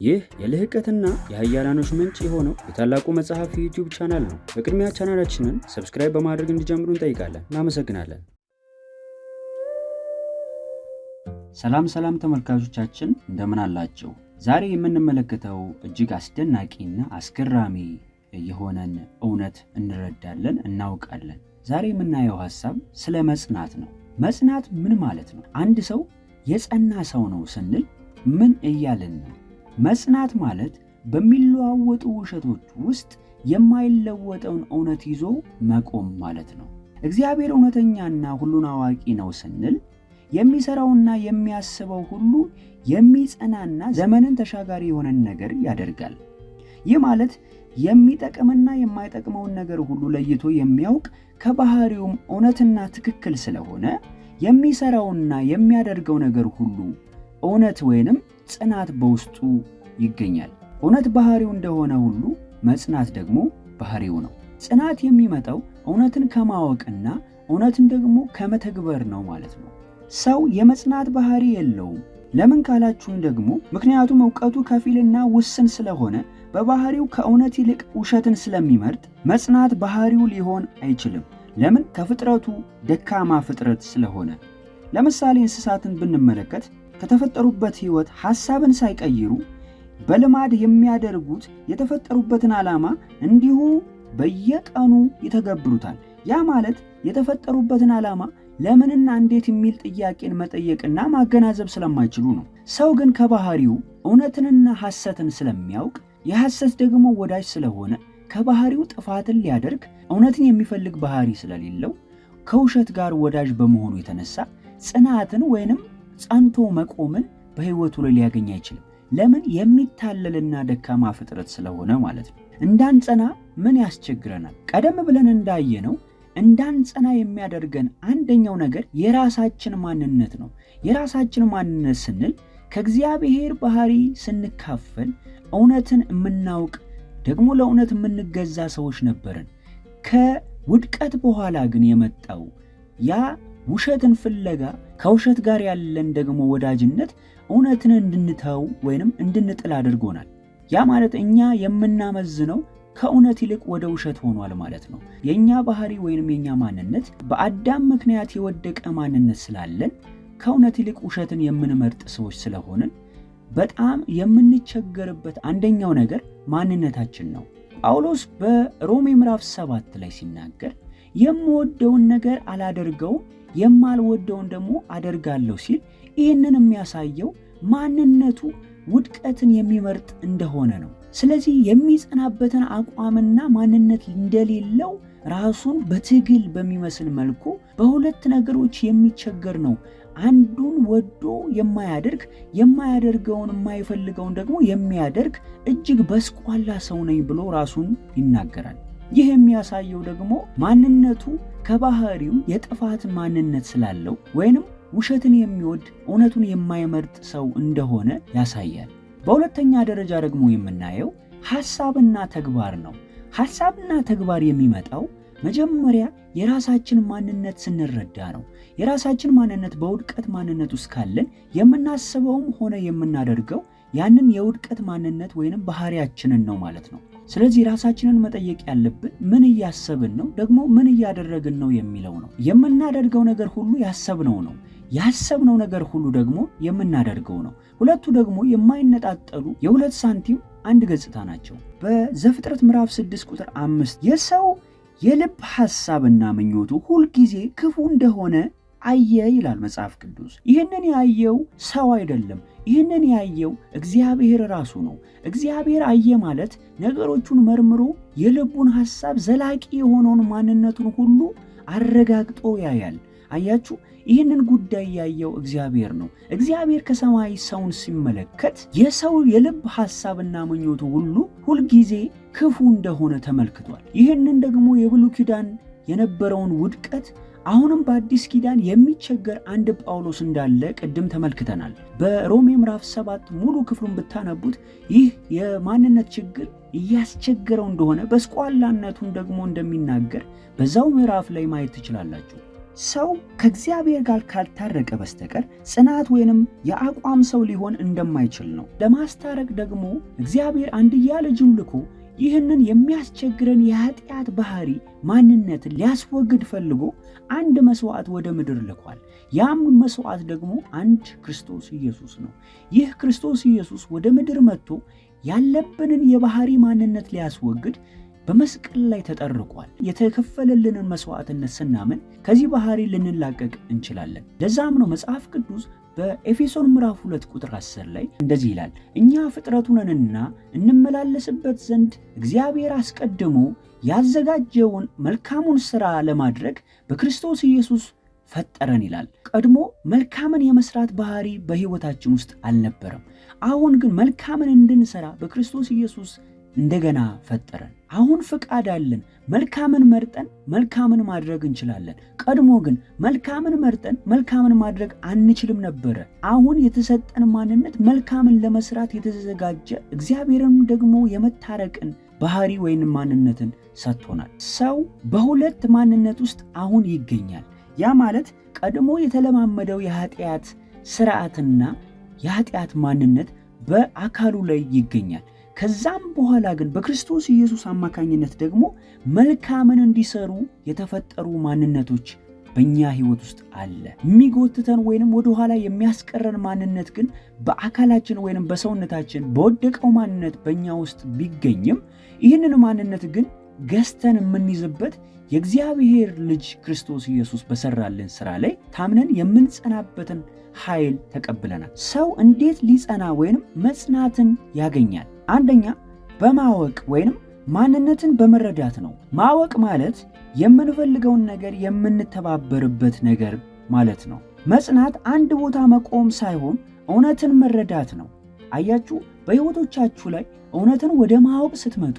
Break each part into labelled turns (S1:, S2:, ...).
S1: ይህ የልህቀትና የኃያላኖች ምንጭ የሆነው የታላቁ መጽሐፍ ዩቲዩብ ቻናል ነው። በቅድሚያ ቻናላችንን ሰብስክራይብ በማድረግ እንዲጀምሩ እንጠይቃለን። እናመሰግናለን። ሰላም ተመልካቾቻችን እንደምን አላችሁ? ዛሬ የምንመለከተው እጅግ አስደናቂና አስገራሚ የሆነን እውነት እንረዳለን፣ እናውቃለን። ዛሬ የምናየው ሐሳብ ስለ መጽናት ነው። መጽናት ምን ማለት ነው? አንድ ሰው የጸና ሰው ነው ስንል ምን እያልን ነው? መጽናት ማለት በሚለዋወጡ ውሸቶች ውስጥ የማይለወጠውን እውነት ይዞ መቆም ማለት ነው። እግዚአብሔር እውነተኛና ሁሉን አዋቂ ነው ስንል የሚሰራውና የሚያስበው ሁሉ የሚጸናና ዘመንን ተሻጋሪ የሆነን ነገር ያደርጋል። ይህ ማለት የሚጠቅምና የማይጠቅመውን ነገር ሁሉ ለይቶ የሚያውቅ ከባህሪውም እውነትና ትክክል ስለሆነ የሚሰራውና የሚያደርገው ነገር ሁሉ እውነት ወይንም ጽናት በውስጡ ይገኛል። እውነት ባህሪው እንደሆነ ሁሉ መጽናት ደግሞ ባህሪው ነው። ጽናት የሚመጣው እውነትን ከማወቅና እውነትን ደግሞ ከመተግበር ነው ማለት ነው። ሰው የመጽናት ባህሪ የለውም። ለምን ካላችሁኝ ደግሞ ምክንያቱም ዕውቀቱ ከፊልና ውስን ስለሆነ በባህሪው ከእውነት ይልቅ ውሸትን ስለሚመርጥ መጽናት ባህሪው ሊሆን አይችልም። ለምን? ከፍጥረቱ ደካማ ፍጥረት ስለሆነ። ለምሳሌ እንስሳትን ብንመለከት ከተፈጠሩበት ሕይወት ሐሳብን ሳይቀይሩ በልማድ የሚያደርጉት የተፈጠሩበትን ዓላማ እንዲሁ በየቀኑ ይተገብሩታል። ያ ማለት የተፈጠሩበትን ዓላማ ለምንና እንዴት የሚል ጥያቄን መጠየቅና ማገናዘብ ስለማይችሉ ነው። ሰው ግን ከባህሪው እውነትንና ሐሰትን ስለሚያውቅ የሐሰት ደግሞ ወዳጅ ስለሆነ ከባህሪው ጥፋትን ሊያደርግ እውነትን የሚፈልግ ባህሪ ስለሌለው ከውሸት ጋር ወዳጅ በመሆኑ የተነሳ ጽናትን ወይንም ጸንቶ መቆምን በሕይወቱ ላይ ሊያገኝ አይችልም። ለምን? የሚታለልና ደካማ ፍጥረት ስለሆነ ማለት ነው። እንዳንጸና ምን ያስቸግረናል? ቀደም ብለን እንዳየነው እንዳንጸና የሚያደርገን አንደኛው ነገር የራሳችን ማንነት ነው። የራሳችን ማንነት ስንል ከእግዚአብሔር ባህሪ ስንካፈል እውነትን የምናውቅ ደግሞ ለእውነት የምንገዛ ሰዎች ነበርን። ከውድቀት በኋላ ግን የመጣው ያ ውሸትን ፍለጋ ከውሸት ጋር ያለን ደግሞ ወዳጅነት እውነትን እንድንተው ወይንም እንድንጥል አድርጎናል። ያ ማለት እኛ የምናመዝነው ከእውነት ይልቅ ወደ ውሸት ሆኗል ማለት ነው። የኛ ባህሪ ወይንም የኛ ማንነት በአዳም ምክንያት የወደቀ ማንነት ስላለን ከእውነት ይልቅ ውሸትን የምንመርጥ ሰዎች ስለሆንን በጣም የምንቸገርበት አንደኛው ነገር ማንነታችን ነው። ጳውሎስ በሮሜ ምዕራፍ 7 ላይ ሲናገር የምወደውን ነገር አላደርገውም የማልወደውን ደግሞ አደርጋለሁ ሲል ይህንን የሚያሳየው ማንነቱ ውድቀትን የሚመርጥ እንደሆነ ነው። ስለዚህ የሚጸናበትን አቋምና ማንነት እንደሌለው ራሱን በትግል በሚመስል መልኩ በሁለት ነገሮች የሚቸገር ነው። አንዱን ወዶ የማያደርግ የማያደርገውን የማይፈልገውን ደግሞ የሚያደርግ እጅግ በስቋላ ሰው ነኝ ብሎ ራሱን ይናገራል። ይህ የሚያሳየው ደግሞ ማንነቱ ከባህሪው የጥፋት ማንነት ስላለው ወይንም ውሸትን የሚወድ እውነቱን የማይመርጥ ሰው እንደሆነ ያሳያል። በሁለተኛ ደረጃ ደግሞ የምናየው ሐሳብና ተግባር ነው። ሐሳብና ተግባር የሚመጣው መጀመሪያ የራሳችን ማንነት ስንረዳ ነው። የራሳችን ማንነት በውድቀት ማንነት ውስጥ ካለን የምናስበውም ሆነ የምናደርገው ያንን የውድቀት ማንነት ወይንም ባህሪያችንን ነው ማለት ነው። ስለዚህ ራሳችንን መጠየቅ ያለብን ምን እያሰብን ነው፣ ደግሞ ምን እያደረግን ነው የሚለው ነው። የምናደርገው ነገር ሁሉ ያሰብነው ነው። ያሰብነው ነገር ሁሉ ደግሞ የምናደርገው ነው። ሁለቱ ደግሞ የማይነጣጠሉ የሁለት ሳንቲም አንድ ገጽታ ናቸው። በዘፍጥረት ምዕራፍ 6 ቁጥር 5 የሰው የልብ ሐሳብና ምኞቱ ሁልጊዜ ክፉ እንደሆነ አየ ይላል መጽሐፍ ቅዱስ። ይህንን ያየው ሰው አይደለም። ይህንን ያየው እግዚአብሔር ራሱ ነው። እግዚአብሔር አየ ማለት ነገሮቹን መርምሮ የልቡን ሐሳብ ዘላቂ የሆነውን ማንነቱን ሁሉ አረጋግጦ ያያል። አያችሁ፣ ይህንን ጉዳይ ያየው እግዚአብሔር ነው። እግዚአብሔር ከሰማይ ሰውን ሲመለከት የሰው የልብ ሐሳብና ምኞቱ ሁሉ ሁልጊዜ ክፉ እንደሆነ ተመልክቷል። ይህንን ደግሞ የብሉይ ኪዳን የነበረውን ውድቀት አሁንም በአዲስ ኪዳን የሚቸገር አንድ ጳውሎስ እንዳለ ቅድም ተመልክተናል። በሮሜ ምዕራፍ 7 ሙሉ ክፍሉን ብታነቡት ይህ የማንነት ችግር እያስቸገረው እንደሆነ በስቋላነቱን ደግሞ እንደሚናገር በዛው ምዕራፍ ላይ ማየት ትችላላችሁ። ሰው ከእግዚአብሔር ጋር ካልታረቀ በስተቀር ጽናት ወይንም የአቋም ሰው ሊሆን እንደማይችል ነው። ለማስታረቅ ደግሞ እግዚአብሔር አንድያ ልጁን ልኮ ይህንን የሚያስቸግረን የኃጢአት ባህሪ ማንነትን ሊያስወግድ ፈልጎ አንድ መስዋዕት ወደ ምድር ልኳል። ያም መስዋዕት ደግሞ አንድ ክርስቶስ ኢየሱስ ነው። ይህ ክርስቶስ ኢየሱስ ወደ ምድር መጥቶ ያለብንን የባህሪ ማንነት ሊያስወግድ በመስቀል ላይ ተጠርቋል። የተከፈለልንን መስዋዕትነት ስናምን ከዚህ ባህሪ ልንላቀቅ እንችላለን። ለዛም ነው መጽሐፍ ቅዱስ በኤፌሶን ምዕራፍ 2 ቁጥር 10 ላይ እንደዚህ ይላል፣ እኛ ፍጥረቱ ነንና እንመላለስበት ዘንድ እግዚአብሔር አስቀድሞ ያዘጋጀውን መልካሙን ሥራ ለማድረግ በክርስቶስ ኢየሱስ ፈጠረን ይላል። ቀድሞ መልካምን የመስራት ባህሪ በሕይወታችን ውስጥ አልነበረም። አሁን ግን መልካምን እንድንሰራ በክርስቶስ ኢየሱስ እንደገና ፈጠረን። አሁን ፍቃድ አለን። መልካምን መርጠን መልካምን ማድረግ እንችላለን። ቀድሞ ግን መልካምን መርጠን መልካምን ማድረግ አንችልም ነበረ። አሁን የተሰጠን ማንነት መልካምን ለመስራት የተዘጋጀ እግዚአብሔርም ደግሞ የመታረቅን ባህሪ ወይም ማንነትን ሰጥቶናል። ሰው በሁለት ማንነት ውስጥ አሁን ይገኛል። ያ ማለት ቀድሞ የተለማመደው የኃጢአት ስርዓትና የኃጢአት ማንነት በአካሉ ላይ ይገኛል። ከዛም በኋላ ግን በክርስቶስ ኢየሱስ አማካኝነት ደግሞ መልካምን እንዲሰሩ የተፈጠሩ ማንነቶች በእኛ ሕይወት ውስጥ አለ። የሚጎትተን ወይንም ወደኋላ የሚያስቀረን ማንነት ግን በአካላችን ወይንም በሰውነታችን በወደቀው ማንነት በእኛ ውስጥ ቢገኝም ይህንን ማንነት ግን ገዝተን የምንይዝበት የእግዚአብሔር ልጅ ክርስቶስ ኢየሱስ በሰራልን ሥራ ላይ ታምነን የምንጸናበትን ኃይል ተቀብለናል። ሰው እንዴት ሊጸና ወይንም መጽናትን ያገኛል? አንደኛ በማወቅ ወይንም ማንነትን በመረዳት ነው። ማወቅ ማለት የምንፈልገውን ነገር የምንተባበርበት ነገር ማለት ነው። መጽናት አንድ ቦታ መቆም ሳይሆን እውነትን መረዳት ነው። አያችሁ፣ በሕይወቶቻችሁ ላይ እውነትን ወደ ማወቅ ስትመጡ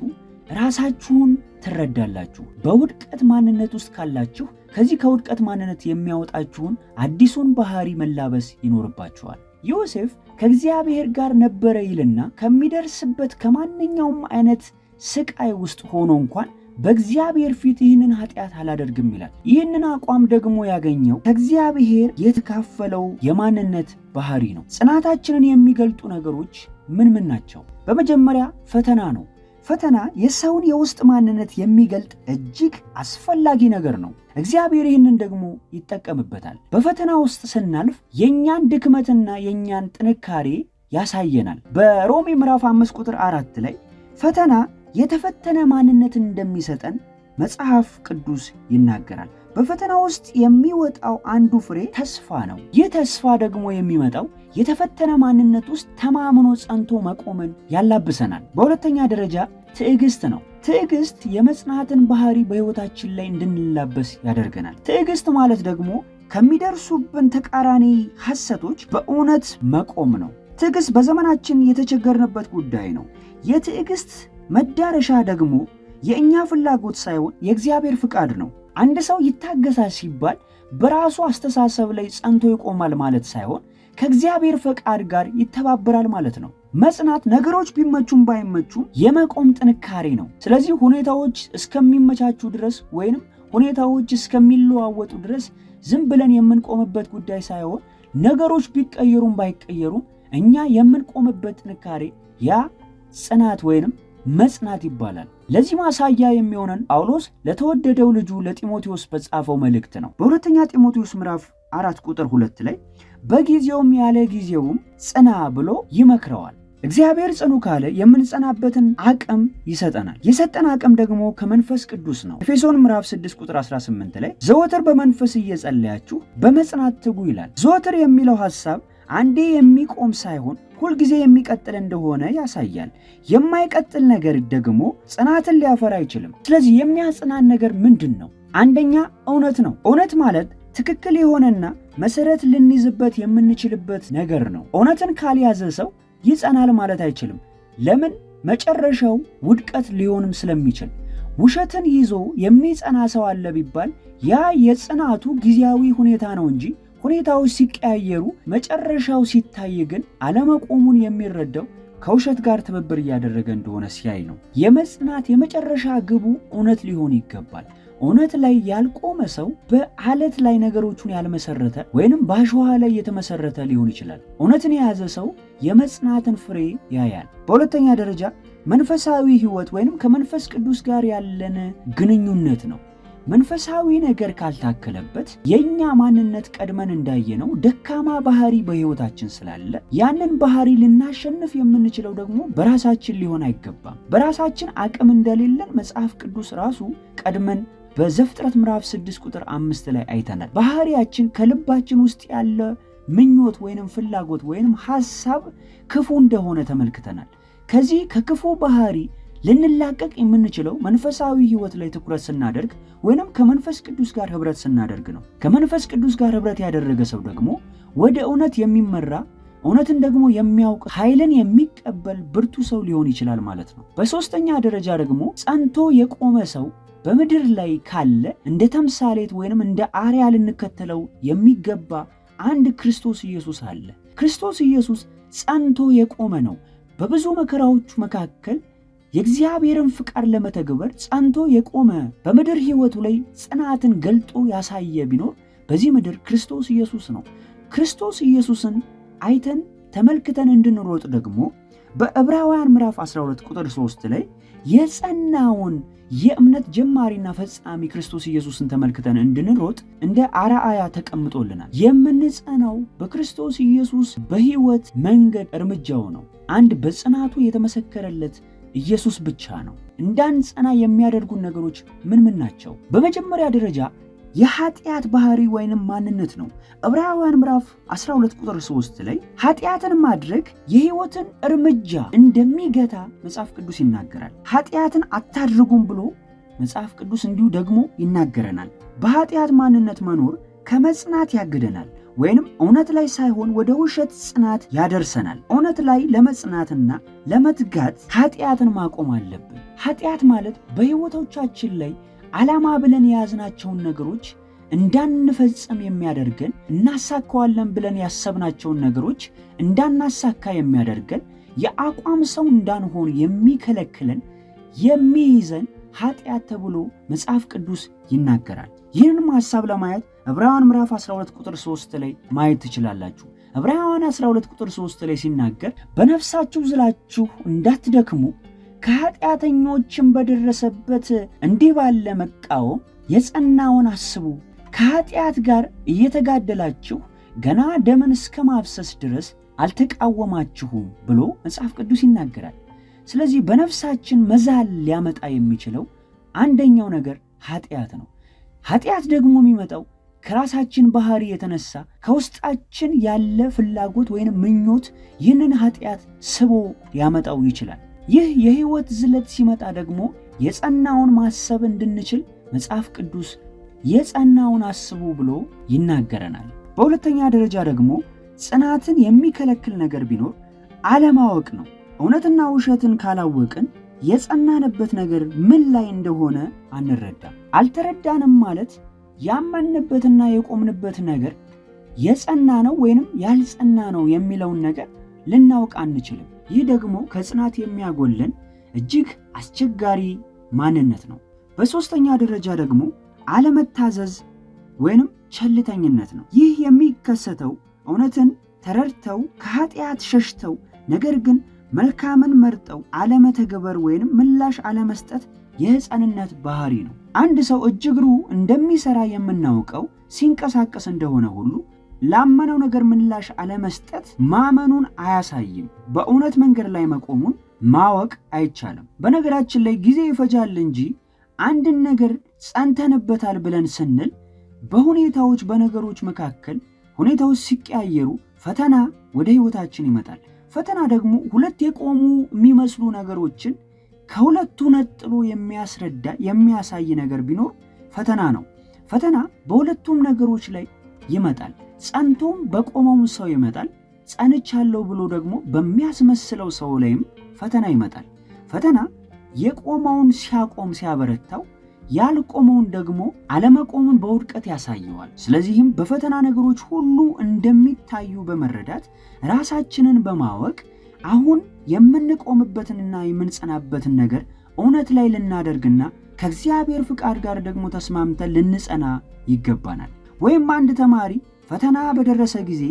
S1: ራሳችሁን ትረዳላችሁ። በውድቀት ማንነት ውስጥ ካላችሁ ከዚህ ከውድቀት ማንነት የሚያወጣችሁን አዲሱን ባህሪ መላበስ ይኖርባችኋል። ዮሴፍ ከእግዚአብሔር ጋር ነበረ ይልና ከሚደርስበት ከማንኛውም አይነት ስቃይ ውስጥ ሆኖ እንኳን በእግዚአብሔር ፊት ይህንን ኃጢአት አላደርግም ይላል። ይህንን አቋም ደግሞ ያገኘው ከእግዚአብሔር የተካፈለው የማንነት ባህሪ ነው። ጽናታችንን የሚገልጡ ነገሮች ምን ናቸው? በመጀመሪያ ፈተና ነው። ፈተና የሰውን የውስጥ ማንነት የሚገልጥ እጅግ አስፈላጊ ነገር ነው። እግዚአብሔር ይህንን ደግሞ ይጠቀምበታል። በፈተና ውስጥ ስናልፍ የእኛን ድክመትና የእኛን ጥንካሬ ያሳየናል። በሮሜ ምዕራፍ 5 ቁጥር 4 ላይ ፈተና የተፈተነ ማንነትን እንደሚሰጠን መጽሐፍ ቅዱስ ይናገራል። በፈተና ውስጥ የሚወጣው አንዱ ፍሬ ተስፋ ነው። ይህ ተስፋ ደግሞ የሚመጣው የተፈተነ ማንነት ውስጥ ተማምኖ ጸንቶ መቆምን ያላብሰናል። በሁለተኛ ደረጃ ትዕግስት ነው። ትዕግስት የመጽናትን ባህሪ በሕይወታችን ላይ እንድንላበስ ያደርገናል። ትዕግስት ማለት ደግሞ ከሚደርሱብን ተቃራኒ ሐሰቶች በእውነት መቆም ነው። ትዕግስት በዘመናችን የተቸገርንበት ጉዳይ ነው። የትዕግስት መዳረሻ ደግሞ የእኛ ፍላጎት ሳይሆን የእግዚአብሔር ፍቃድ ነው። አንድ ሰው ይታገሳል ሲባል በራሱ አስተሳሰብ ላይ ጸንቶ ይቆማል ማለት ሳይሆን ከእግዚአብሔር ፈቃድ ጋር ይተባበራል ማለት ነው። መጽናት ነገሮች ቢመቹም ባይመቹም የመቆም ጥንካሬ ነው። ስለዚህ ሁኔታዎች እስከሚመቻቹ ድረስ ወይንም ሁኔታዎች እስከሚለዋወጡ ድረስ ዝም ብለን የምንቆምበት ጉዳይ ሳይሆን ነገሮች ቢቀየሩም ባይቀየሩም እኛ የምንቆምበት ጥንካሬ ያ ጽናት ወይንም መጽናት ይባላል። ለዚህ ማሳያ የሚሆነን ጳውሎስ ለተወደደው ልጁ ለጢሞቴዎስ በጻፈው መልእክት ነው። በሁለተኛ ጢሞቴዎስ ምዕራፍ 4 ቁጥር 2 ላይ በጊዜውም ያለ ጊዜውም ጽና ብሎ ይመክረዋል። እግዚአብሔር ጽኑ ካለ የምንጸናበትን አቅም ይሰጠናል። የሰጠን አቅም ደግሞ ከመንፈስ ቅዱስ ነው። ኤፌሶን ምዕራፍ 6 ቁጥር 18 ላይ ዘወትር በመንፈስ እየጸለያችሁ በመጽናት ትጉ ይላል። ዘወትር የሚለው ሐሳብ አንዴ የሚቆም ሳይሆን ሁልጊዜ የሚቀጥል እንደሆነ ያሳያል። የማይቀጥል ነገር ደግሞ ጽናትን ሊያፈራ አይችልም። ስለዚህ የሚያጽናን ነገር ምንድን ነው? አንደኛ እውነት ነው። እውነት ማለት ትክክል የሆነና መሰረት ልንይዝበት የምንችልበት ነገር ነው። እውነትን ካልያዘ ሰው ይጸናል ማለት አይችልም። ለምን? መጨረሻው ውድቀት ሊሆንም ስለሚችል። ውሸትን ይዞ የሚጸና ሰው አለ ቢባል ያ የጽናቱ ጊዜያዊ ሁኔታ ነው እንጂ ሁኔታዎች ሲቀያየሩ መጨረሻው ሲታይ ግን አለመቆሙን የሚረዳው ከውሸት ጋር ትብብር እያደረገ እንደሆነ ሲያይ ነው። የመጽናት የመጨረሻ ግቡ እውነት ሊሆን ይገባል። እውነት ላይ ያልቆመ ሰው በአለት ላይ ነገሮቹን ያልመሰረተ ወይንም በአሸዋ ላይ የተመሰረተ ሊሆን ይችላል። እውነትን የያዘ ሰው የመጽናትን ፍሬ ያያል። በሁለተኛ ደረጃ መንፈሳዊ ሕይወት ወይንም ከመንፈስ ቅዱስ ጋር ያለን ግንኙነት ነው። መንፈሳዊ ነገር ካልታከለበት የኛ ማንነት ቀድመን እንዳየነው ደካማ ባህሪ በሕይወታችን ስላለ ያንን ባህሪ ልናሸንፍ የምንችለው ደግሞ በራሳችን ሊሆን አይገባም። በራሳችን አቅም እንደሌለን መጽሐፍ ቅዱስ ራሱ ቀድመን በዘፍጥረት ምዕራፍ 6 ቁጥር 5 ላይ አይተናል። ባህሪያችን ከልባችን ውስጥ ያለ ምኞት ወይንም ፍላጎት ወይንም ሐሳብ ክፉ እንደሆነ ተመልክተናል። ከዚህ ከክፉ ባህሪ ልንላቀቅ የምንችለው መንፈሳዊ ሕይወት ላይ ትኩረት ስናደርግ ወይንም ከመንፈስ ቅዱስ ጋር ኅብረት ስናደርግ ነው። ከመንፈስ ቅዱስ ጋር ኅብረት ያደረገ ሰው ደግሞ ወደ እውነት የሚመራ እውነትን ደግሞ የሚያውቅ ኃይልን የሚቀበል ብርቱ ሰው ሊሆን ይችላል ማለት ነው። በሦስተኛ ደረጃ ደግሞ ጸንቶ የቆመ ሰው በምድር ላይ ካለ እንደ ተምሳሌት ወይንም እንደ አርያ ልንከተለው የሚገባ አንድ ክርስቶስ ኢየሱስ አለ። ክርስቶስ ኢየሱስ ጸንቶ የቆመ ነው። በብዙ መከራዎቹ መካከል የእግዚአብሔርን ፍቃድ ለመተግበር ጸንቶ የቆመ በምድር ሕይወቱ ላይ ጽናትን ገልጦ ያሳየ ቢኖር በዚህ ምድር ክርስቶስ ኢየሱስ ነው። ክርስቶስ ኢየሱስን አይተን ተመልክተን እንድንሮጥ ደግሞ በዕብራውያን ምዕራፍ 12 ቁጥር 3 ላይ የጸናውን የእምነት ጀማሪና ፈጻሚ ክርስቶስ ኢየሱስን ተመልክተን እንድንሮጥ እንደ አርአያ ተቀምጦልናል። የምንጸናው በክርስቶስ ኢየሱስ በሕይወት መንገድ እርምጃው ነው። አንድ በጽናቱ የተመሰከረለት ኢየሱስ ብቻ ነው። እንዳንጸና የሚያደርጉን ነገሮች ምን ናቸው? በመጀመሪያ ደረጃ የኃጢአት ባህሪ ወይንም ማንነት ነው። ዕብራውያን ምዕራፍ 12 ቁጥር 3 ላይ ኃጢአትን ማድረግ የሕይወትን እርምጃ እንደሚገታ መጽሐፍ ቅዱስ ይናገራል። ኃጢአትን አታድርጉም ብሎ መጽሐፍ ቅዱስ እንዲሁ ደግሞ ይናገረናል። በኃጢአት ማንነት መኖር ከመጽናት ያግደናል ወይንም እውነት ላይ ሳይሆን ወደ ውሸት ጽናት ያደርሰናል። እውነት ላይ ለመጽናትና ለመትጋት ኃጢአትን ማቆም አለብን። ኃጢአት ማለት በሕይወቶቻችን ላይ ዓላማ ብለን የያዝናቸውን ነገሮች እንዳንፈጽም የሚያደርገን፣ እናሳካዋለን ብለን ያሰብናቸውን ነገሮች እንዳናሳካ የሚያደርገን፣ የአቋም ሰው እንዳንሆን የሚከለክለን፣ የሚይዘን ኃጢአት ተብሎ መጽሐፍ ቅዱስ ይናገራል። ይህንም ሐሳብ ለማየት ዕብራውያን ምዕራፍ 12 ቁጥር 3 ላይ ማየት ትችላላችሁ። ዕብራውያን 12 ቁጥር 3 ላይ ሲናገር በነፍሳችሁ ዝላችሁ እንዳትደክሙ ከኃጢአተኞችም በደረሰበት እንዲህ ባለ መቃወም የጸናውን አስቡ፣ ከኃጢአት ጋር እየተጋደላችሁ ገና ደምን እስከ ማፍሰስ ድረስ አልተቃወማችሁም ብሎ መጽሐፍ ቅዱስ ይናገራል። ስለዚህ በነፍሳችን መዛል ሊያመጣ የሚችለው አንደኛው ነገር ኃጢአት ነው። ኃጢአት ደግሞ የሚመጣው ከራሳችን ባህሪ የተነሳ ከውስጣችን ያለ ፍላጎት ወይንም ምኞት ይህንን ኃጢአት ስቦ ሊያመጣው ይችላል። ይህ የሕይወት ዝለት ሲመጣ ደግሞ የጸናውን ማሰብ እንድንችል መጽሐፍ ቅዱስ የጸናውን አስቡ ብሎ ይናገረናል። በሁለተኛ ደረጃ ደግሞ ጽናትን የሚከለክል ነገር ቢኖር አለማወቅ ነው። እውነትና ውሸትን ካላወቅን የጸናንበት ነገር ምን ላይ እንደሆነ አንረዳም። አልተረዳንም ማለት ያመንበትና የቆምንበት ነገር የጸና ነው ወይንም ያልጸና ነው የሚለውን ነገር ልናውቅ አንችልም። ይህ ደግሞ ከጽናት የሚያጎለን እጅግ አስቸጋሪ ማንነት ነው። በሦስተኛ ደረጃ ደግሞ አለመታዘዝ ወይንም ቸልተኝነት ነው። ይህ የሚከሰተው እውነትን ተረድተው ከኃጢአት ሸሽተው ነገር ግን መልካምን መርጠው አለመተግበር ወይንም ምላሽ አለመስጠት የሕፃንነት ባህሪ ነው። አንድ ሰው እጅ እግሩ እንደሚሰራ የምናውቀው ሲንቀሳቀስ እንደሆነ ሁሉ ላመነው ነገር ምላሽ አለመስጠት ማመኑን አያሳይም። በእውነት መንገድ ላይ መቆሙን ማወቅ አይቻልም። በነገራችን ላይ ጊዜ ይፈጃል እንጂ አንድን ነገር ጸንተንበታል ብለን ስንል በሁኔታዎች በነገሮች መካከል ሁኔታዎች ሲቀያየሩ ፈተና ወደ ሕይወታችን ይመጣል። ፈተና ደግሞ ሁለት የቆሙ የሚመስሉ ነገሮችን ከሁለቱ ነጥሎ የሚያስረዳ የሚያሳይ ነገር ቢኖር ፈተና ነው። ፈተና በሁለቱም ነገሮች ላይ ይመጣል። ጸንቶም በቆመው ሰው ይመጣል። ጸንቻለሁ ብሎ ደግሞ በሚያስመስለው ሰው ላይም ፈተና ይመጣል። ፈተና የቆመውን ሲያቆም ሲያበረታው፣ ያልቆመውን ደግሞ አለመቆሙን በውድቀት ያሳየዋል። ስለዚህም በፈተና ነገሮች ሁሉ እንደሚታዩ በመረዳት ራሳችንን በማወቅ አሁን የምንቆምበትንና የምንጸናበትን ነገር እውነት ላይ ልናደርግና ከእግዚአብሔር ፍቃድ ጋር ደግሞ ተስማምተን ልንጸና ይገባናል። ወይም አንድ ተማሪ ፈተና በደረሰ ጊዜ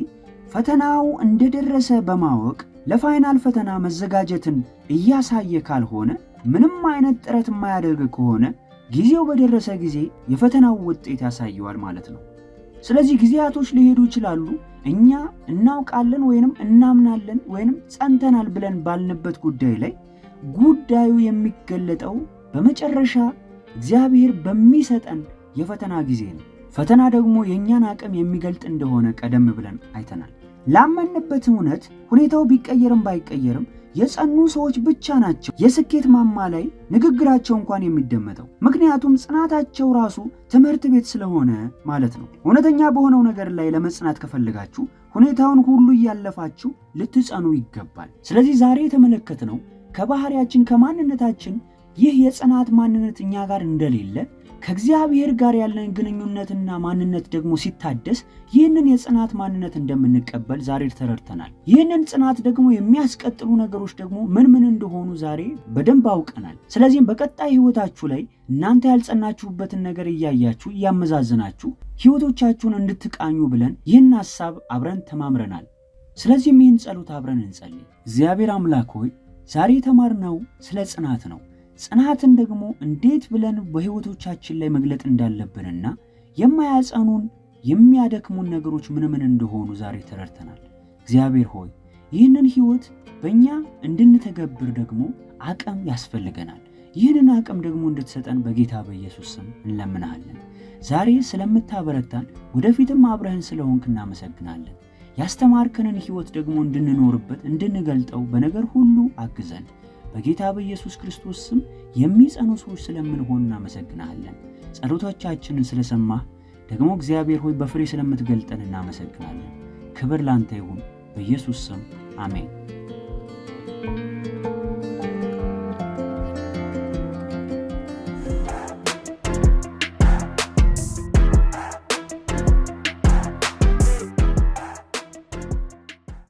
S1: ፈተናው እንደደረሰ በማወቅ ለፋይናል ፈተና መዘጋጀትን እያሳየ ካልሆነ፣ ምንም አይነት ጥረት የማያደርግ ከሆነ ጊዜው በደረሰ ጊዜ የፈተናው ውጤት ያሳየዋል ማለት ነው። ስለዚህ ጊዜያቶች ሊሄዱ ይችላሉ። እኛ እናውቃለን ወይንም እናምናለን ወይንም ጸንተናል ብለን ባልንበት ጉዳይ ላይ ጉዳዩ የሚገለጠው በመጨረሻ እግዚአብሔር በሚሰጠን የፈተና ጊዜ ነው። ፈተና ደግሞ የእኛን አቅም የሚገልጥ እንደሆነ ቀደም ብለን አይተናል። ላመንበት እውነት ሁኔታው ቢቀየርም ባይቀየርም የጸኑ ሰዎች ብቻ ናቸው የስኬት ማማ ላይ ንግግራቸው እንኳን የሚደመጠው። ምክንያቱም ጽናታቸው ራሱ ትምህርት ቤት ስለሆነ ማለት ነው። እውነተኛ በሆነው ነገር ላይ ለመጽናት ከፈለጋችሁ ሁኔታውን ሁሉ እያለፋችሁ ልትጸኑ ይገባል። ስለዚህ ዛሬ የተመለከትነው ከባህሪያችን ከማንነታችን ይህ የጽናት ማንነት እኛ ጋር እንደሌለ ከእግዚአብሔር ጋር ያለን ግንኙነትና ማንነት ደግሞ ሲታደስ ይህንን የጽናት ማንነት እንደምንቀበል ዛሬ ተረድተናል። ይህንን ጽናት ደግሞ የሚያስቀጥሉ ነገሮች ደግሞ ምን እንደሆኑ ዛሬ በደንብ አውቀናል። ስለዚህም በቀጣይ ህይወታችሁ ላይ እናንተ ያልጸናችሁበትን ነገር እያያችሁ እያመዛዘናችሁ ህይወቶቻችሁን እንድትቃኙ ብለን ይህን ሐሳብ አብረን ተማምረናል። ስለዚህም ይህን ጸሎት አብረን እንጸልይ። እግዚአብሔር አምላክ ሆይ ዛሬ የተማርነው ስለ ጽናት ነው። ጽናትን ደግሞ እንዴት ብለን በህይወቶቻችን ላይ መግለጥ እንዳለብንና የማያጸኑን የሚያደክሙን ነገሮች ምን እንደሆኑ ዛሬ ተረድተናል። እግዚአብሔር ሆይ ይህንን ህይወት በእኛ እንድንተገብር ደግሞ አቅም ያስፈልገናል። ይህንን አቅም ደግሞ እንድትሰጠን በጌታ በኢየሱስ ስም እንለምናለን። ዛሬ ስለምታበረታን ወደፊትም አብረህን ስለሆንክ እናመሰግናለን። ያስተማርከንን ህይወት ደግሞ እንድንኖርበት እንድንገልጠው በነገር ሁሉ አግዘን። በጌታ በኢየሱስ ክርስቶስ ስም የሚጸኑ ሰዎች ስለምንሆን እናመሰግናለን። ጸሎቶቻችንን ስለሰማህ ደግሞ እግዚአብሔር ሆይ በፍሬ ስለምትገልጠን እናመሰግናለን። ክብር ላንተ ይሁን፣ በኢየሱስ ስም አሜን።